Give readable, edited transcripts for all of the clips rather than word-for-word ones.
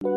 Well,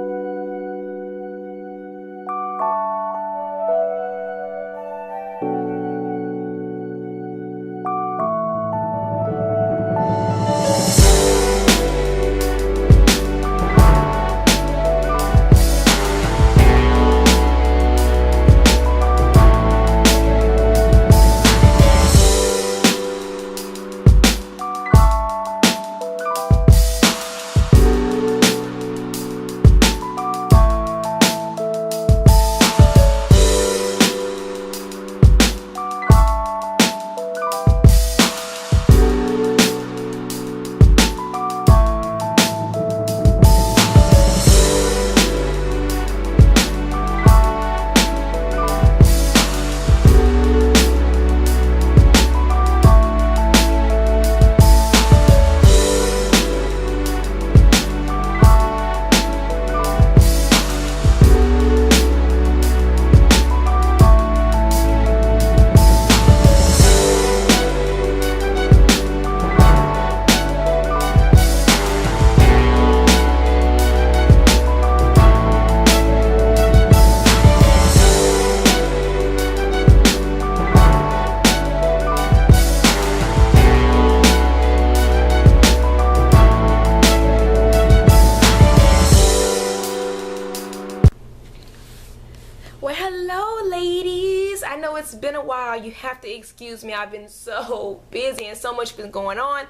hello ladies. I know it's been a while. You have to excuse me. I've been so busy and so much been going on.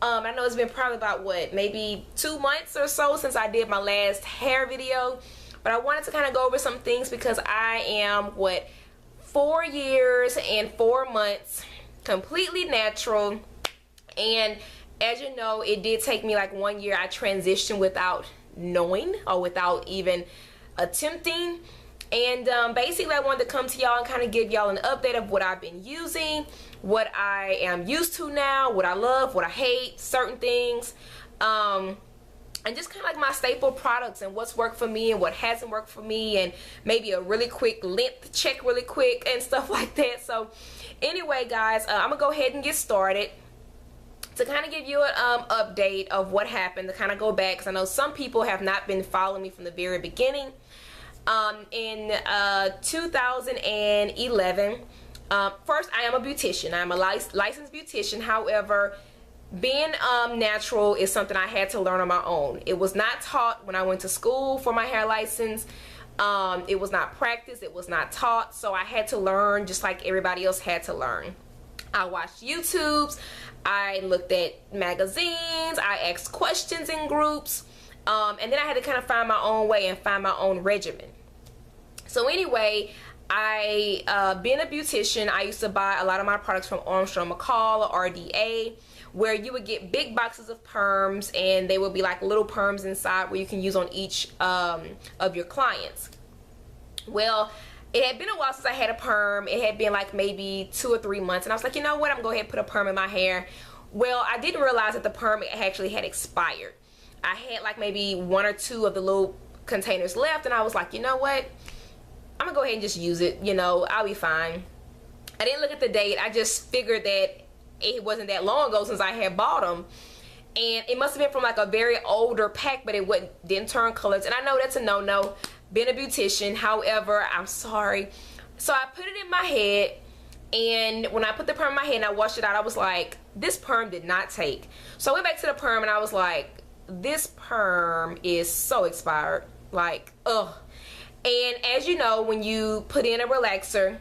I know it's been probably about what, maybe 2 months or so since I did my last hair video, but I wanted to kind of go over some things because I am 4 years and 4 months completely natural. And as you know, it did take me like 1 year. I transitioned without knowing or without even attempting. And basically I wanted to come to y'all and kind of give y'all an update of what I've been using, what I am used to now, what I love, what I hate, certain things, and just kind of like my staple products and what's worked for me and what hasn't worked for me, and maybe a really quick length check really quick and stuff like that. So anyway guys, I'm gonna go ahead and get started to kind of give you an update of what happened, to kind of go back, because I know some people have not been following me from the very beginning. In 2011, first, I am a beautician. I'm a licensed beautician. However, being natural is something I had to learn on my own. It was not taught when I went to school for my hair license. It was not practiced. It was not taught. So I had to learn just like everybody else had to learn. I watched YouTubes. I looked at magazines. I asked questions in groups. And then I had to kind of find my own way and find my own regimen. So anyway, being a beautician, I used to buy a lot of my products from Armstrong McCall or RDA, where you would get big boxes of perms, and they would be like little perms inside where you can use on each of your clients. Well, it had been a while since I had a perm. It had been like maybe 2 or 3 months, and I was like, you know what, I'm going to go ahead and put a perm in my hair. Well, I didn't realize that the perm actually had expired. I had like maybe 1 or 2 of the little containers left, and I was like, you know what, I'm gonna go ahead and just use it, you know, I'll be fine. I didn't look at the date. I just figured that it wasn't that long ago since I had bought them, and it must have been from like a very older pack, but it didn't turn colors, and I know that's a no-no being a beautician. However, I'm sorry. So I put it in my head, and when I put the perm in my head and I washed it out, I was like, this perm did not take. So I went back to the perm and I was like, this perm is so expired, like, ugh. And as you know, when you put in a relaxer,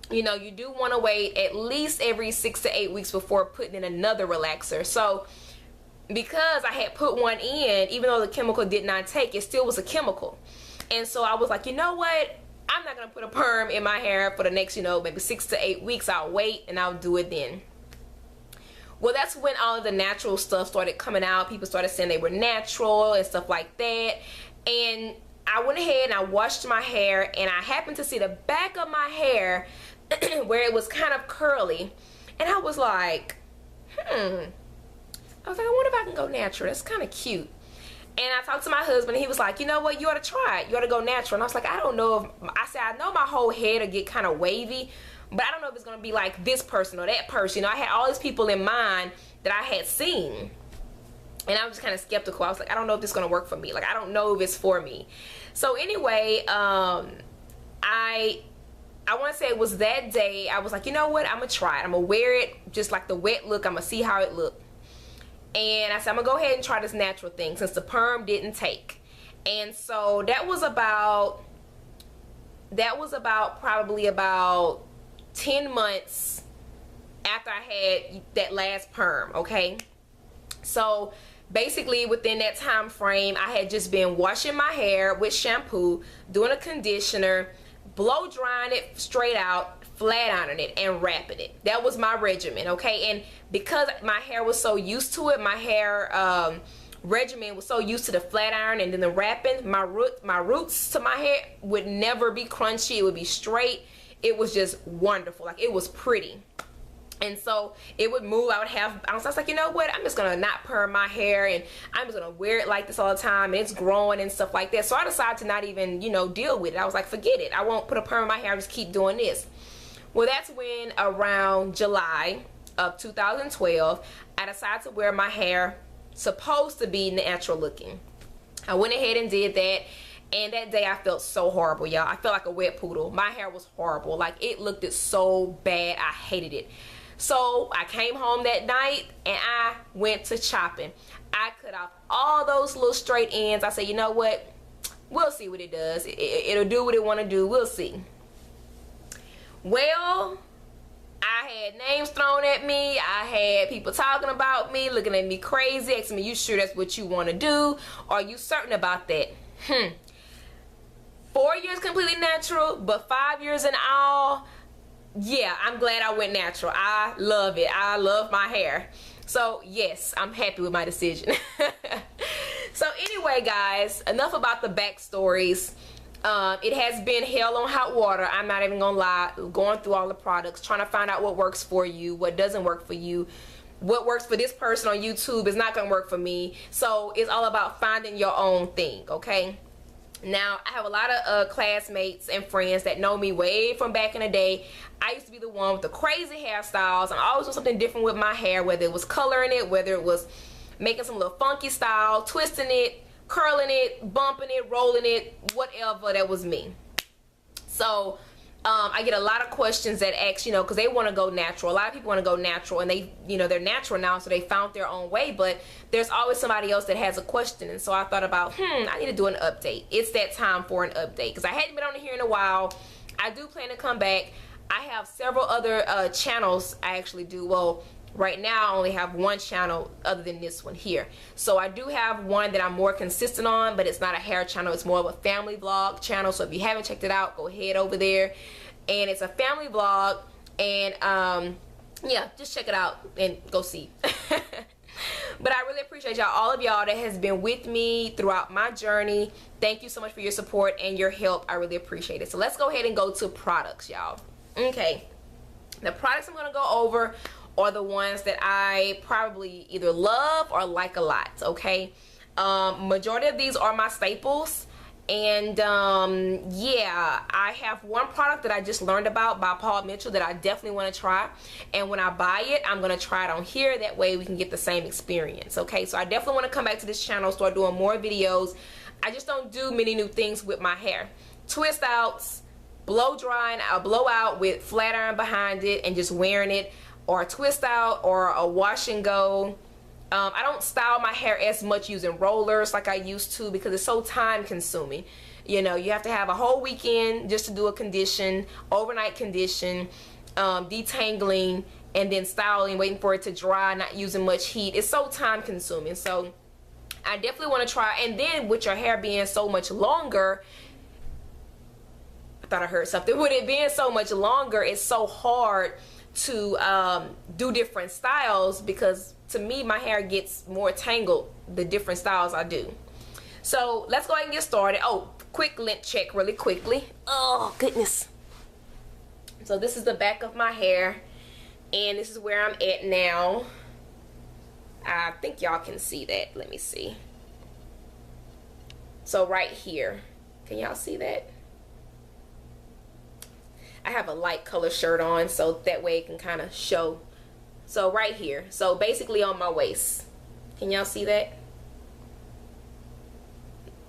you know, you do want to wait at least every 6 to 8 weeks before putting in another relaxer. So because I had put one in, even though the chemical did not take, it still was a chemical. And so I was like, you know what, I'm not gonna put a perm in my hair for the next, you know, maybe 6 to 8 weeks. I'll wait and I'll do it then. Well, that's when all of the natural stuff started coming out. People started saying they were natural and stuff like that. And I went ahead and I washed my hair, and I happened to see the back of my hair where it was kind of curly. And I was like, I was like, I wonder if I can go natural. That's kind of cute. And I talked to my husband, and he was like, you know what, you ought to try it. You ought to go natural. And I was like, I don't know if, I said, I know my whole head will get kind of wavy, but I don't know if it's going to be like this person or that person. You know, I had all these people in mind that I had seen. And I was just kind of skeptical. I was like, I don't know if this is going to work for me. Like, I don't know if it's for me. So anyway, I want to say it was that day, I was like, you know what, I'm going to try it. I'm going to wear it just like the wet look. I'm going to see how it looked. And I said, I'm going to go ahead and try this natural thing since the perm didn't take. And so that was about probably about 10 months after I had that last perm, okay? So basically within that time frame, I had just been washing my hair with shampoo, doing a conditioner, blow drying it straight out, flat ironing it, and wrapping it. That was my regimen, okay? And because my hair was so used to it, my hair regimen was so used to the flat iron and then the wrapping, my roots to my hair would never be crunchy. It would be straight. It was just wonderful. Like, it was pretty. And so it would move. I was like, you know what, I'm just gonna not perm my hair, and I'm just gonna wear it like this all the time, and it's growing and stuff like that. So I decided to not even, you know, deal with it. I was like, forget it, I won't put a perm in my hair, I'll just keep doing this. Well, that's when around July of 2012 I decided to wear my hair supposed to be natural looking. I went ahead and did that. And that day I felt so horrible, y'all. I felt like a wet poodle. My hair was horrible. Like, it looked so bad. I hated it. So I came home that night and I went to chopping. I cut off all those little straight ends. I said, you know what? We'll see what it does. It'll do what it want to do. We'll see. Well, I had names thrown at me. I had people talking about me, looking at me crazy, asking me, you sure that's what you want to do? Are you certain about that? 4 years completely natural, but 5 years in all, yeah, I'm glad I went natural. I love it. I love my hair. So yes, I'm happy with my decision. So anyway, guys, enough about the backstories. It has been hell on hot water. I'm not even gonna lie. Going through all the products, trying to find out what works for you, what doesn't work for you. What works for this person on YouTube is not gonna work for me. So it's all about finding your own thing, okay? Now, I have a lot of classmates and friends that know me way from back in the day. I used to be the one with the crazy hairstyles. I'm always doing something different with my hair, whether it was coloring it, whether it was making some little funky style, twisting it, curling it, bumping it, rolling it, whatever. That was me. So I get a lot of questions that ask, you know, because they want to go natural. A lot of people want to go natural, and they, you know, they're natural now, so they found their own way, but there's always somebody else that has a question. And so I thought about, I need to do an update. It's that time for an update, because I hadn't been on here in a while. I do plan to come back. I have several other channels I actually do. Well, right now I only have one channel other than this one here. So I do have one that I'm more consistent on, but it's not a hair channel. It's more of a family vlog channel. So if you haven't checked it out, go ahead over there. And it's a family vlog, and yeah, just check it out and go see. But I really appreciate y'all, all of y'all that has been with me throughout my journey. Thank you so much for your support and your help. I really appreciate it. So let's go ahead and go to products, y'all. Okay, the products I'm gonna go over are the ones that I probably either love or like a lot, okay? Majority of these are my staples. And yeah, I have one product that I just learned about by Paul Mitchell that I definitely want to try, and when I buy it, I'm going to try it on here. That way we can get the same experience, okay? So I definitely want to come back to this channel, start doing more videos. I just don't do many new things with my hair. Twist outs, blow drying, I'll blow out with flat iron behind it and just wearing it, or a twist out, or a wash and go. I don't style my hair as much using rollers like I used to, because it's so time consuming. You know, you have to have a whole weekend just to do a condition, overnight condition, detangling, and then styling, waiting for it to dry, not using much heat. It's so time consuming. So I definitely want to try. And then with your hair being so much longer, I thought I heard something. With it being so much longer, it's so hard to do different styles, because to me my hair gets more tangled the different styles I do. So let's go ahead and get started. Oh, quick lint check really quickly. Oh goodness. So this is the back of my hair, and this is where I'm at now. I think y'all can see that. Let me see. So right here, can y'all see that? I have a light color shirt on, so that way it can kind of show. So right here, so basically on my waist, Can y'all see that?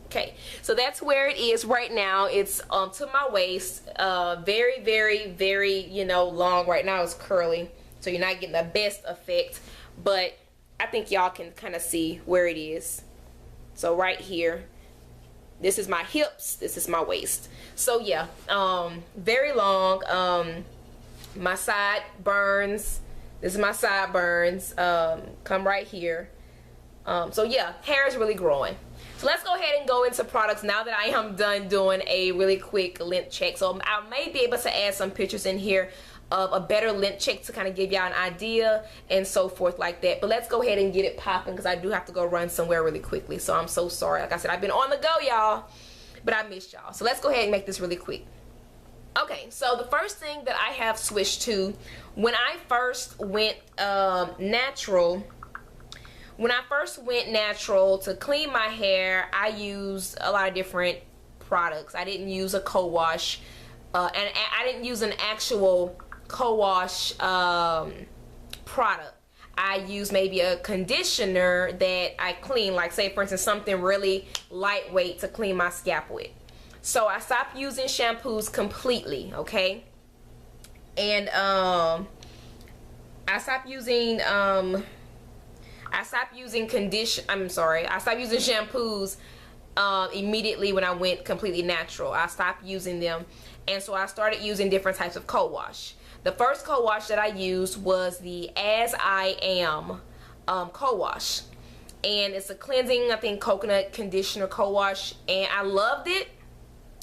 Okay, so that's where it is right now. It's to my waist. Very, very, very, you know, long. Right now it's curly, so you're not getting the best effect, but I think y'all can kind of see where it is. So right here, this is my hips, this is my waist. So yeah, very long. My sideburns, this is my sideburns, come right here. So yeah, hair is really growing. So let's go ahead and go into products now that I am done doing a really quick length check. So I may be able to add some pictures in here of a better length check to kind of give y'all an idea and so forth like that. But let's go ahead and get it popping because I do have to go run somewhere really quickly. So I'm so sorry. Like I said, I've been on the go, y'all, but I missed y'all. So let's go ahead and make this really quick. Okay, so the first thing that I have switched to, when I first went natural to clean my hair, I used a lot of different products. I didn't use a co-wash, and I didn't use an actual co-wash product. I used maybe a conditioner that I clean, like say for instance something really lightweight to clean my scalp with. So I stopped using shampoos completely, okay? And I stopped using shampoos immediately when I went completely natural. I stopped using them, and so I started using different types of co-wash. The first co-wash that I used was the As I Am co-wash, and it's a cleansing, I think, coconut conditioner co-wash, and I loved it.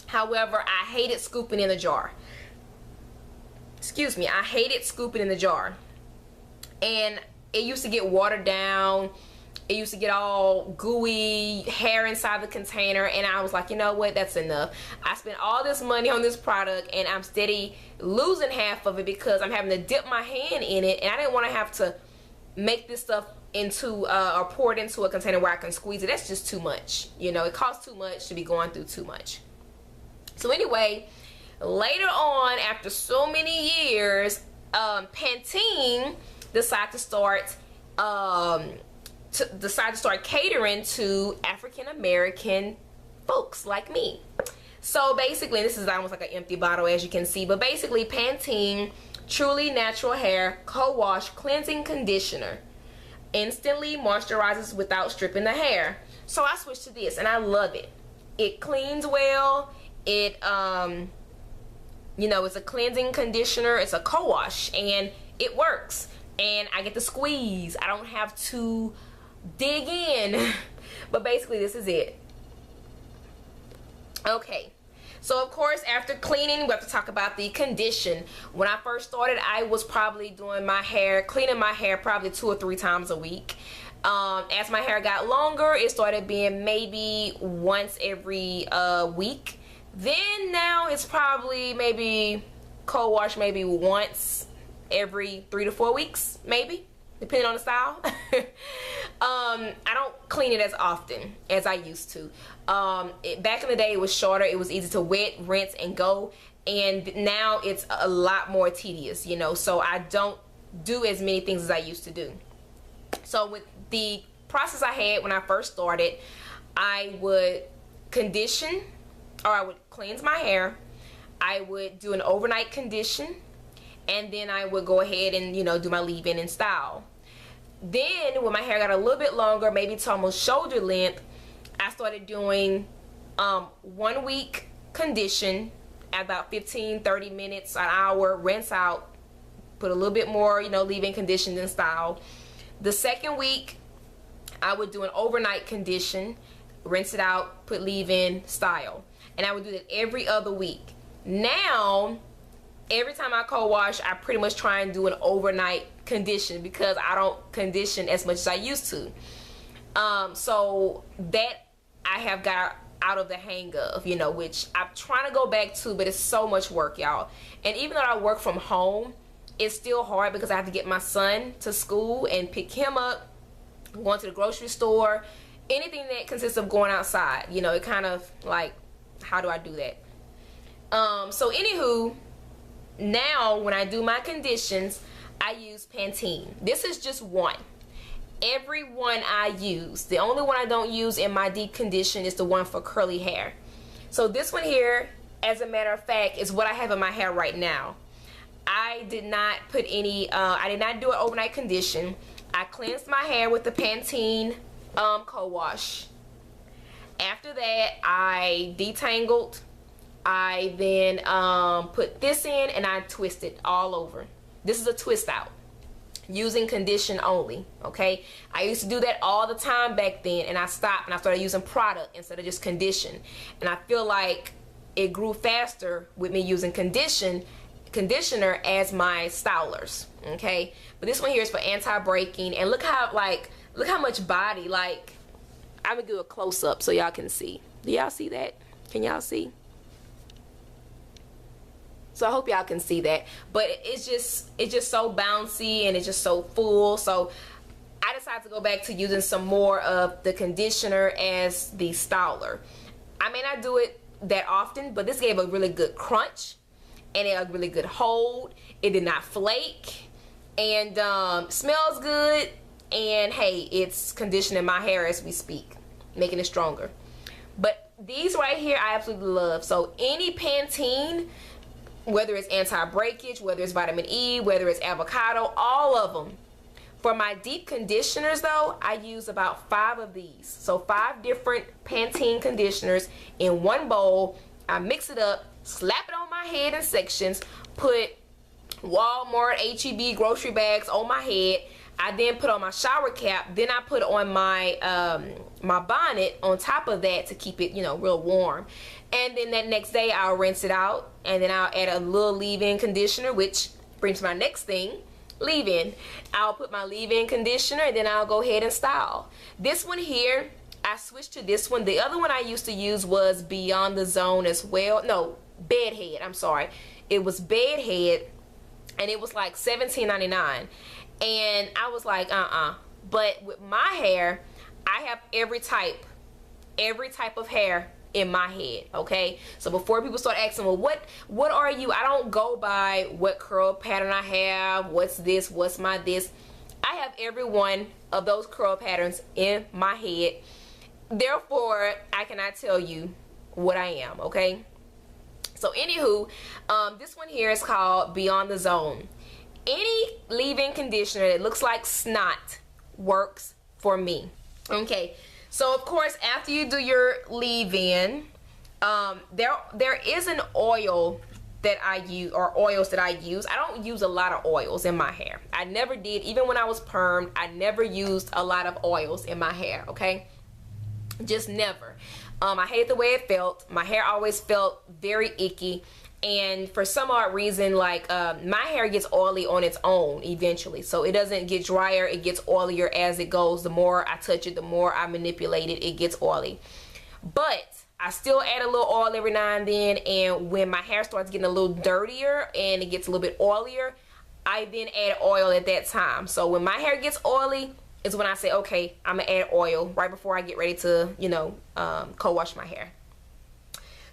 However, I hated scooping in the jar. Excuse me, I hated scooping in the jar, and it used to get watered down. It used to get all gooey hair inside the container, and I was like, you know what, that's enough. I spent all this money on this product and I'm steady losing half of it because I'm having to dip my hand in it, and I didn't want to have to make this stuff into or pour it into a container where I can squeeze it. That's just too much. You know, it costs too much to be going through too much. So anyway, later on, after so many years, Pantene decided to start catering to African American folks like me. So basically, this is almost like an empty bottle, as you can see, but basically Pantene Truly Natural Hair Co-Wash Cleansing Conditioner instantly moisturizes without stripping the hair. So I switched to this and I love it. It cleans well. It you know, it's a cleansing conditioner, it's a co-wash, and it works, and I get to squeeze. I don't have to dig in. But basically this is it. Okay, so of course after cleaning we have to talk about the condition. When I first started, I was probably doing my hair, cleaning my hair probably 2 or 3 times a week. As my hair got longer, it started being maybe once every week. Then now it's probably maybe co-wash maybe once every 3 to 4 weeks, maybe, depending on the style. I don't clean it as often as I used to. Back in the day it was shorter, it was easy to wet, rinse, and go, and now it's a lot more tedious, you know, so I don't do as many things as I used to do. So with the process I had when I first started, I would condition, or I would cleanse my hair, I would do an overnight condition, and then I would go ahead and, you know, do my leave-in and style. Then when my hair got a little bit longer, maybe to almost shoulder length, I started doing 1 week condition at about 15-30 minutes, an hour, rinse out, put a little bit more, you know, leave-in condition and style. The second week I would do an overnight condition, rinse it out, put leave-in, style. And I would do that every other week. Now, every time I co-wash, I pretty much try and do an overnight condition because I don't condition as much as I used to. So that I have got out of the hang of, you know, which I'm trying to go back to, but it's so much work, y'all. And even though I work from home, it's still hard because I have to get my son to school and pick him up, going to the grocery store, anything that consists of going outside, you know, it kind of like, how do I do that? So anywho, now when I do my conditions, I use Pantene. This is just one. every one I use. The only one I don't use in my deep condition is the one for curly hair. So this one here, as a matter of fact, is what I have in my hair right now. I did not put any, I did not do an overnight condition. I cleansed my hair with the Pantene co-wash. After that, I detangled. I then put this in and I twisted all over. This is a twist out using condition only, okay? I used to do that all the time back then, and I stopped and I started using product instead of just condition. And I feel like it grew faster with me using conditioner as my stylers, okay? But this one here is for anti-breaking, and look how much body, like, I'm gonna do a close-up so y'all can see. Do y'all see that? Can y'all see? So I hope y'all can see that. But it's just so bouncy and it's just so full. So I decided to go back to using some more of the conditioner as the styler. I may not do it that often, but this gave a really good crunch and a really good hold. It did not flake, and smells good, and hey, it's conditioning my hair as we speak, making it stronger. But these right here I absolutely love. So any Pantene, whether it's anti-breakage, whether it's vitamin E, whether it's avocado, all of them. For my deep conditioners though, I use about 5 of these. So 5 different Pantene conditioners in one bowl. I mix it up, slap it on my head in sections, put Walmart, HEB grocery bags on my head. I then put on my shower cap, then I put on my my bonnet on top of that to keep it, you know, real warm. And then that next day I'll rinse it out, and then I'll add a little leave-in conditioner, which brings to my next thing, leave-in. I'll put my leave-in conditioner, and then I'll go ahead and style. This one here, I switched to this one. The other one I used to use was Beyond the Zone as well. No, Bedhead, I'm sorry. It was Bedhead, and it was like $17.99. And I was like, But with my hair, I have every type of hair in my head, okay? So before people start asking, well, what are you? I don't go by what curl pattern I have, what's this, what's my this. I have every one of those curl patterns in my head. Therefore, I cannot tell you what I am, okay? So anywho, this one here is called Beyond the Zone. Any leave-in conditioner that looks like snot works for me, okay? So of course, after you do your leave-in, there is an oil that I use, or oils that I use. I don't use a lot of oils in my hair. I never did. Even when I was permed, I never used a lot of oils in my hair, okay? Just never. I hate the way it felt. My hair always felt very icky. And for some odd reason, like my hair gets oily on its own eventually. So it doesn't get drier, it gets oilier as it goes. The more I touch it, the more I manipulate it, it gets oily. But I still add a little oil every now and then, and when my hair starts getting a little dirtier and it gets a little bit oilier, I then add oil at that time. So when my hair gets oily is when I say, okay, I'm gonna add oil right before I get ready to, you know, co-wash my hair.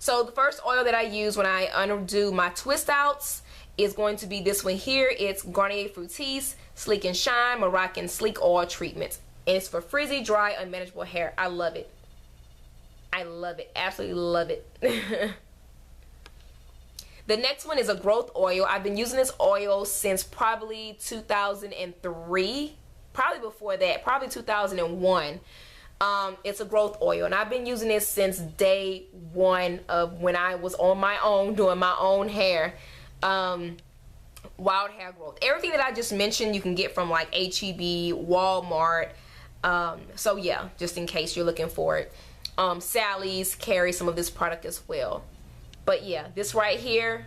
So the first oil that I use when I undo my twist outs is going to be this one here. It's Garnier Fructis Sleek and Shine Moroccan Sleek Oil Treatment. And it's for frizzy, dry, unmanageable hair. I love it. I love it. Absolutely love it. The next one is a growth oil. I've been using this oil since probably 2003. Probably before that. Probably 2001. It's a growth oil, and I've been using this since day one of when I was on my own doing my own hair. Wild hair growth. Everything that I just mentioned you can get from like HEB, Walmart. So yeah, just in case you're looking for it. Sally's carries some of this product as well. But yeah, this right here,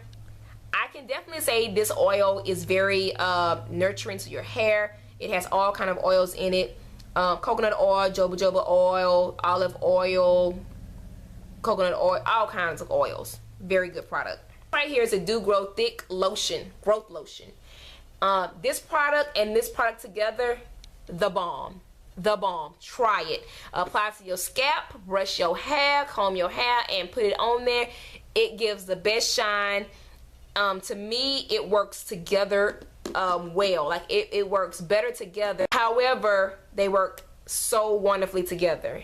I can definitely say this oil is very nurturing to your hair. It has all kind of oils in it. Coconut oil, jojoba oil, olive oil, coconut oil, all kinds of oils. Very good product. Right here is a Do Grow Thick Lotion, growth lotion. This product and this product together, the bomb. The bomb. Try it. Apply to your scalp, brush your hair, comb your hair, and put it on there. It gives the best shine. To me, it works together well. Like it works better together. However, they work so wonderfully together.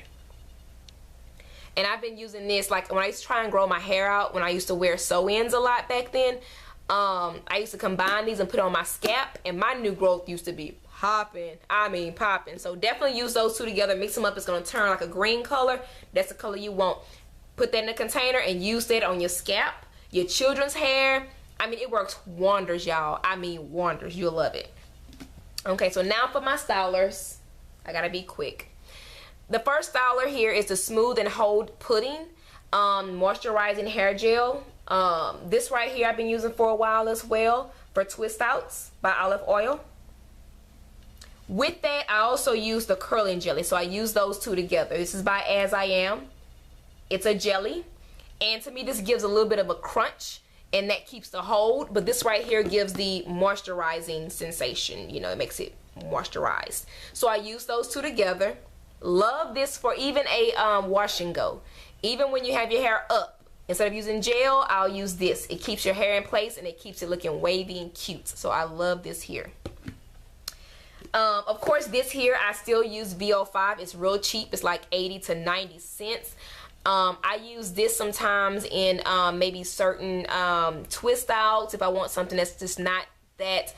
And I've been using this like when I used to try and grow my hair out, when I used to wear sew-ins a lot back then. I used to combine these and put on my scalp, and my new growth used to be popping. I mean popping. So definitely use those two together, mix them up. It's going to turn like a green color. That's the color you want. Put that in a container and use that on your scalp, your children's hair. I mean, it works wonders, y'all. I mean wonders. You'll love it. Okay, so now for my stylers. I gotta be quick. The first styler here is the Smooth and Hold Pudding moisturizing hair gel. This right here I've been using for a while as well, for twist outs by Olive Oil. With that, I also use the curling jelly, so I use those two together. This is by As I Am. It's a jelly, and to me this gives a little bit of a crunch, and that keeps the hold, but this right here gives the moisturizing sensation. You know, it makes it moisturized. So I use those two together. Love this for even a wash and go. Even when you have your hair up, instead of using gel, I'll use this. It keeps your hair in place and it keeps it looking wavy and cute. So I love this here. Of course, this here I still use VO5. It's real cheap. It's like 80 to 90 cents. I use this sometimes in maybe certain twist outs if I want something that's just not that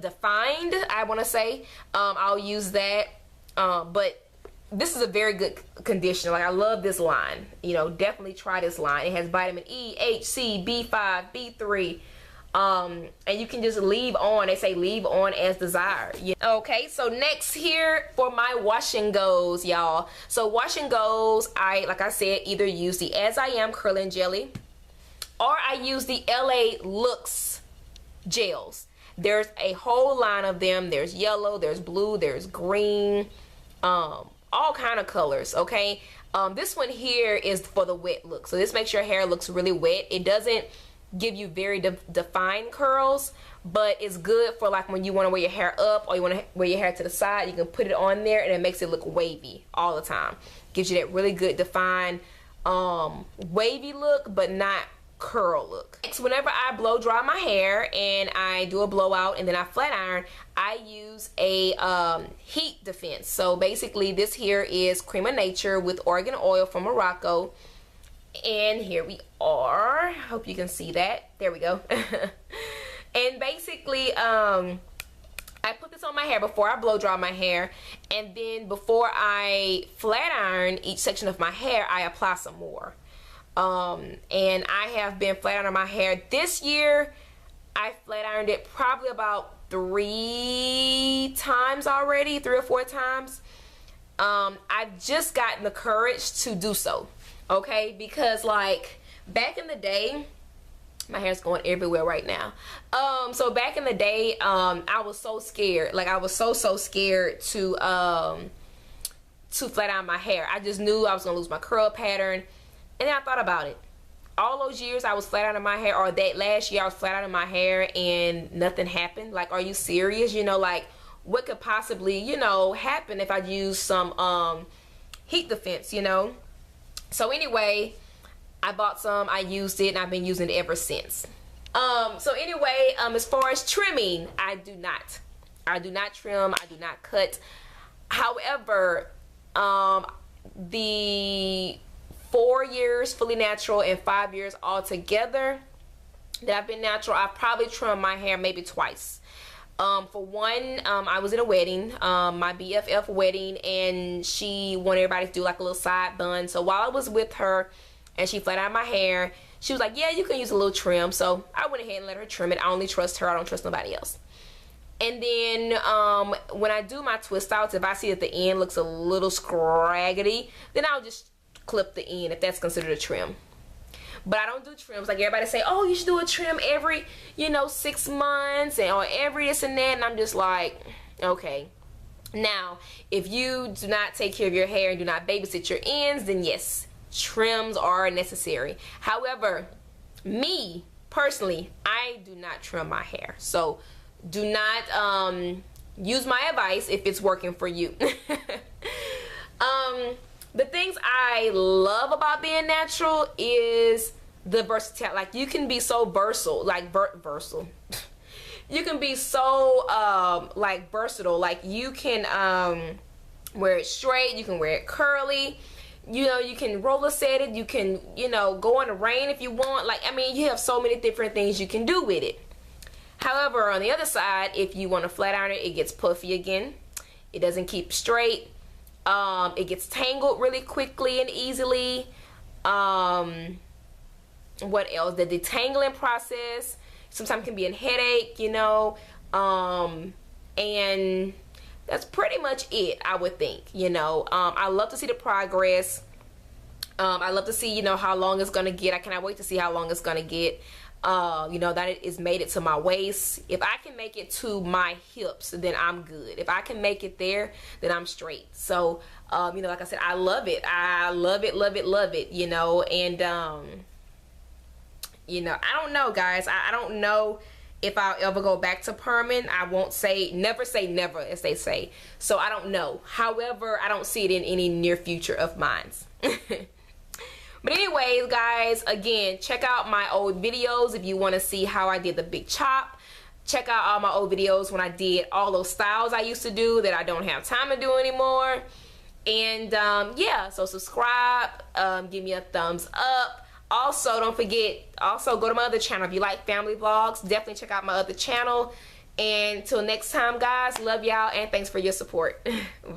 defined, I want to say. I'll use that. But this is a very good conditioner. Like, I love this line. You know, definitely try this line. It has vitamin E, H, C, B5, B3. And you can just leave on. They say leave on as desired. Yeah. Okay, so next here for my wash and goes, y'all. So wash and goes, like I said, either use the As I Am curling jelly, or I use the LA Looks gels. There's a whole line of them. There's yellow, there's blue, there's green, all kind of colors. Okay, this one here is for the wet look. So this makes your hair looks really wet. It doesn't give you very defined curls, but it's good for like when you want to wear your hair up or you want to wear your hair to the side. You can put it on there and it makes it look wavy all the time. Gives you that really good defined wavy look, but not curl look. Next, whenever I blow dry my hair and I do a blowout and then I flat iron, I use a heat defense. So basically this here is Cream of Nature with Oregon oil from Morocco. And here we are. Hope you can see that. There we go. And basically I put this on my hair before I blow dry my hair, and then before I flat iron each section of my hair, I apply some more. And I have been flat ironing my hair this year. I flat ironed it probably about 3 times already, 3 or 4 times. I've just gotten the courage to do so. Okay, because like back in the day, my hair's going everywhere right now. So back in the day, I was so scared. Like I was so scared to flat iron my hair. I just knew I was gonna lose my curl pattern. And then I thought about it. All those years I was flat ironing my hair, or that last year I was flat ironing my hair and nothing happened. Like, are you serious? You know, like what could possibly, you know, happen if I use some heat defense, you know? So anyway, I bought some, I used it, and I've been using it ever since. So anyway, as far as trimming, I do not trim, I do not cut. However, the 4 years fully natural and 5 years altogether that I've been natural, I've probably trimmed my hair maybe twice. For one, I was in a wedding, my BFF wedding, and she wanted everybody to do like a little side bun. So while I was with her and she flat ironed my hair, she was like, yeah, you can use a little trim. So I went ahead and let her trim it. I only trust her, I don't trust nobody else. And then when I do my twist outs, if I see that the end looks a little scraggly, then I'll just clip the end if that's considered a trim. But I don't do trims like everybody say, oh, you should do a trim every, you know, 6 months or every this and that. And I'm just like, okay. Now, if you do not take care of your hair and do not babysit your ends, then yes, trims are necessary. However, me personally, I do not trim my hair. So do not use my advice if it's working for you. The things I love about being natural is the versatility. Like, you can be so versatile, like versatile. You can be so like versatile. Like, you can wear it straight, you can wear it curly, you know, you can roller set it, you can, you know, go in the rain if you want. Like, I mean, you have so many different things you can do with it. However, on the other side, if you want to flat iron it, it gets puffy again. It doesn't keep straight. It gets tangled really quickly and easily. What else? The detangling process sometimes can be a headache, you know. And that's pretty much it, I would think, you know. I love to see the progress. I love to see, you know, how long it's gonna get. I cannot wait to see how long it's gonna get. You know, that it is made it to my waist. If I can make it to my hips, then I'm good. If I can make it there, then I'm straight. So, you know, like I said, I love it. I love it, love it, love it, you know. And, you know, I don't know, guys. I don't know if I'll ever go back to perming. I won't say never, as they say. So I don't know. However, I don't see it in any near future of mine. But anyways, guys, again, check out my old videos if you want to see how I did the big chop. Check out all my old videos when I did all those styles I used to do that I don't have time to do anymore. And yeah, so subscribe, give me a thumbs up. Also, don't forget, also go to my other channel. If you like family vlogs, definitely check out my other channel. And till next time, guys, love y'all and thanks for your support. Bye.